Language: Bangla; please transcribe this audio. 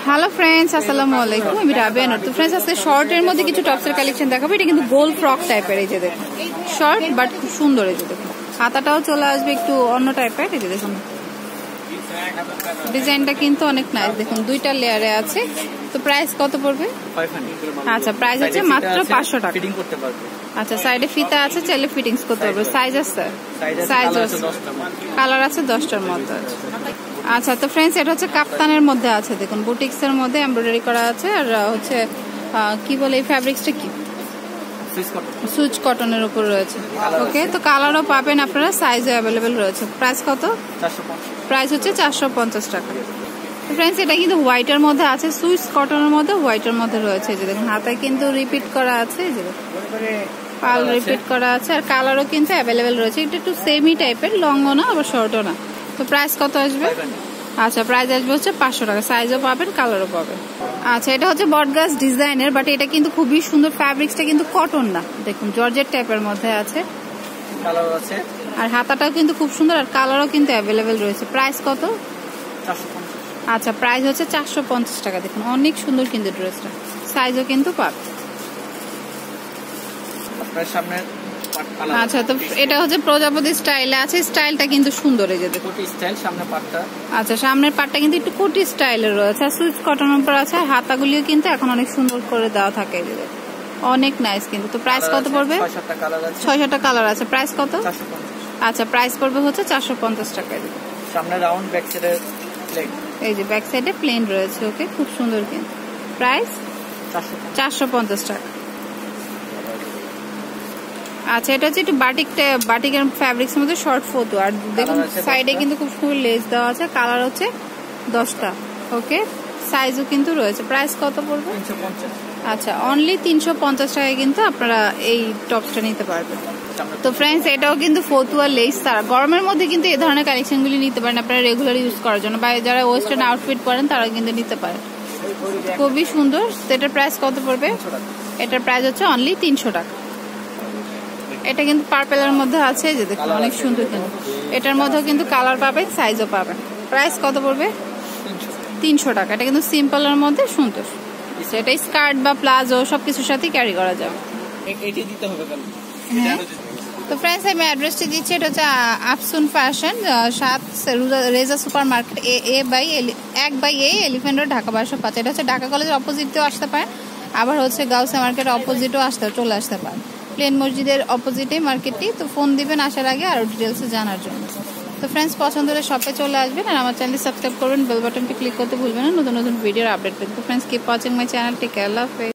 হ্যালো ফ্রেন্ডস, আসসালামু আলাইকুম। আমি রাবিয়া নূর। তো ফ্রেন্ডস, আজকে শর্টের মধ্যে কিছু টপসের কালেকশন দেখাবো। এটা কিন্তু গোল ফ্রক টাইপের, এই যে দেখুন, শর্ট বাট খুব সুন্দর। এই যে দেখুন, হাতাটাও চলে আসবে একটু অন্য টাইপের। এই যে দেখুন, ডিজাইনটা কিন্তু অনেক নাইস। দেখুন দুইটা লেয়ারে আছে। তো প্রাইস কত পড়বে? 500। আচ্ছা, প্রাইস হচ্ছে মাত্র 500 টাকা। ফিটিং করতে পারবে। আচ্ছা, সাইডে ফিতা আছে, চাইলে ফিটিংস করতে পারবে। সাইজ আছে, সাইজ আছে, কালার আছে 10টার মধ্যে আছে। আচ্ছা, তো ফ্রেন্ডস, এটা হচ্ছে কাপ্তানের মধ্যে আছে। দেখুন বুটিক্স এর মধ্যে এমব্রয়ডারি করা আছে। আর হচ্ছে কি বলে এই ফ্যাব্রিক্সটা, কি সুইচ কটনের উপর রয়েছে। ওকে, তো কালারও পাবেন আপনারা, সাইজও অ্যাভেলেবেল রয়েছে। প্রাইস কত? প্রাইস হচ্ছে 450 টাকা। ফ্রেন্ডস, এটা কিন্তু হোয়াইটের মধ্যে আছে, সুইচ কটনের মধ্যে হোয়াইটের মধ্যে রয়েছে। যে দেখুন, হাতায় কিন্তু রিপিট করা আছে, যে পাল রিপিট করা আছে। আর কালারও কিন্তু অ্যাভেলেবেল রয়েছে। এটা একটু সেমি টাইপের, লংও না আবার শর্টও না। তো প্রাইস কত আসবে? আচ্ছা, প্রাইস আসবে হচ্ছে 500 টাকা। সাইজও পাবেন, কালারও পাবেন। আচ্ছা, এটা হচ্ছে বটগাছ ডিজাইনের, বাট এটা কিন্তু খুবই সুন্দর। ফ্যাব্রিক্সটা কিন্তু কটন না, দেখুন জর্জেট টাইপের মধ্যে আছে। কালার আছে, আর হাতাটাও কিন্তু খুব সুন্দর, আর কালারও কিন্তু অ্যাভেলেবেল রয়েছে। প্রাইস কত? 450। আচ্ছা, প্রাইস হচ্ছে 450 টাকা। দেখুন অনেক সুন্দর কিন্তু ড্রেসটা, সাইজও কিন্তু পাবে। সামনে আচ্ছা, তো এটা হচ্ছে প্রজাপতি স্টাইলে আছে। স্টাইলটা কিন্তু সুন্দর, এই যে দেখুন স্টাইল সামনে পাটটা। আচ্ছা, সামনের পাটটা কিন্তু একটু কোটি স্টাইলের রয়েছে। আর সুইচ কটনের উপর আছে। হাতাগুলিও কিন্তু এখন অনেক সুন্দর করে দেওয়া থাকে, অনেক নাইস কিন্তু। তো প্রাইস কত পড়বে? 600টা কালার আছে। প্রাইস কত? আচ্ছা, প্রাইস পড়বে হচ্ছে 450 টাকা। সামনে রাউন্ড, ব্যাক সাইডে প্লেন। এই যে ব্যাক সাইডে প্লেন রয়েছে। ওকে, খুব সুন্দর কিন্তু। প্রাইস 450 টাকা। আচ্ছা, এটা হচ্ছে একটু বাটিকের ফ্যাব্রিক্স এর মধ্যে শর্ট ফটো। আর দেখুন সাইডে কিন্তু খুব সুন্দর লেস দেওয়া আছে। কালার হচ্ছে 10টা। ওকে, সাইজও কিন্তু রয়েছে। প্রাইস কত পড়বে? 350। আচ্ছা, অনলি 350 টাকায় কিন্তু আপনারা এই টপসটা নিতে পারবেন। তো ফ্রেন্ডস, এটাও কিন্তু ফতুয়া লেস। তারা গরমের মধ্যে কিন্তু এই ধরনের কালেকশনগুলি নিতে পারেন আপনারা রেগুলার ইউজ করার জন্য, বা যারা ওয়েস্টার্ন আউটফিট পরেন তারা কিন্তু নিতে পারেন। খুবই সুন্দর। তো এটার প্রাইস কত পড়বে? এটার প্রাইস হচ্ছে অনলি 300 টাকা। এটা কিন্তু পার্পেলের মধ্যে আছে, যে দেখুন অনেক সুন্দর কিন্তু। এটার মধ্যেও কিন্তু কালার পাবেন, সাইজও পাবেন। প্রাইস কত পড়বে? 300 টাকা। এটা কিন্তু সিম্পলের মধ্যে সুন্দর। এটা স্কার্ট বা প্লাজো সবকিছুর সাথে ক্যারি করা যাবে। হ্যাঁ, তো ফ্রেন্ডস, আমি অ্যাড্রেসটি দিচ্ছি। এটা হচ্ছে Afsun fashion, 7 Reza super market, A/A elephant road, Dhaka 1205। এটা হচ্ছে ঢাকা কলেজের অপোজিটেও আসতে পারেন, আবার হচ্ছে গাউসিয়া মার্কেটের অপোজিটেও চলে আসতে পারেন। প্লেন মসজিদের অপোজিটে মার্কেটটি। তো ফোন দিবেন আসার আগে আরো ডিটেলস জানার জন্য। তো ফ্রেন্ডস, পছন্দ হলে শপে চলে আসবেন। আর আমার চ্যানেল সাবস্ক্রাইব করবেন, বেল বাটনটি ক্লিক করতে ভুলবেন না নতুন নতুন ভিডিওর আপডেট পেতে। তো friends, keep watching my channel. Take care, আল্লাহ হাফেজ।